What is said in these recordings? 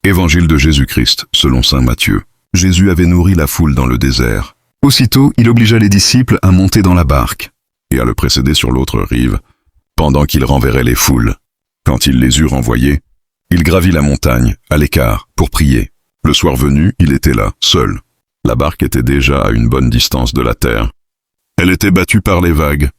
Évangile de Jésus-Christ, selon saint Matthieu. Jésus avait nourri la foule dans le désert. Aussitôt, il obligea les disciples à monter dans la barque et à le précéder sur l'autre rive, pendant qu'il renverrait les foules. Quand il les eut renvoyés, il gravit la montagne, à l'écart, pour prier. Le soir venu, il était là, seul. La barque était déjà à une bonne distance de la terre. Elle était battue par les vagues,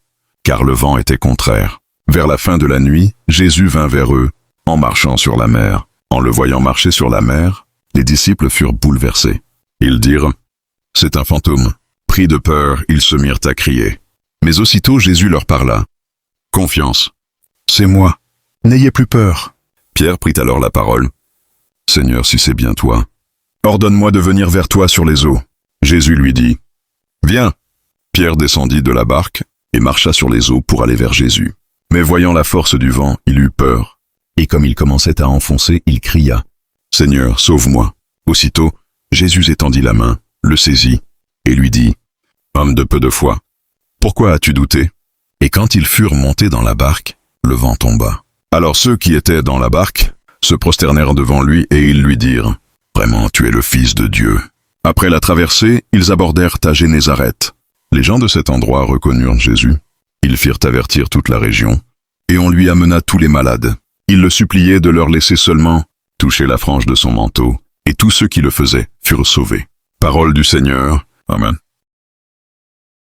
car le vent était contraire. Vers la fin de la nuit, Jésus vint vers eux, en marchant sur la mer. En le voyant marcher sur la mer, les disciples furent bouleversés. Ils dirent « C'est un fantôme ». Pris de peur, ils se mirent à crier. Mais aussitôt Jésus leur parla. « Confiance, c'est moi, n'ayez plus peur ». Pierre prit alors la parole. « Seigneur, si c'est bien toi, ordonne-moi de venir vers toi sur les eaux. » Jésus lui dit « Viens ». Pierre descendit de la barque et marcha sur les eaux pour aller vers Jésus. Mais voyant la force du vent, il eut peur. Et comme il commençait à enfoncer, il cria « Seigneur, sauve-moi ». Aussitôt, Jésus étendit la main, le saisit, et lui dit « Homme de peu de foi, pourquoi as-tu douté ?» Et quand ils furent montés dans la barque, le vent tomba. Alors ceux qui étaient dans la barque se prosternèrent devant lui et ils lui dirent « Vraiment, tu es le Fils de Dieu ». Après la traversée, ils abordèrent à Génézareth. Les gens de cet endroit reconnurent Jésus. Ils firent avertir toute la région, et on lui amena tous les malades. Il le suppliait de leur laisser seulement toucher la frange de son manteau, et tous ceux qui le faisaient furent sauvés. Parole du Seigneur. Amen.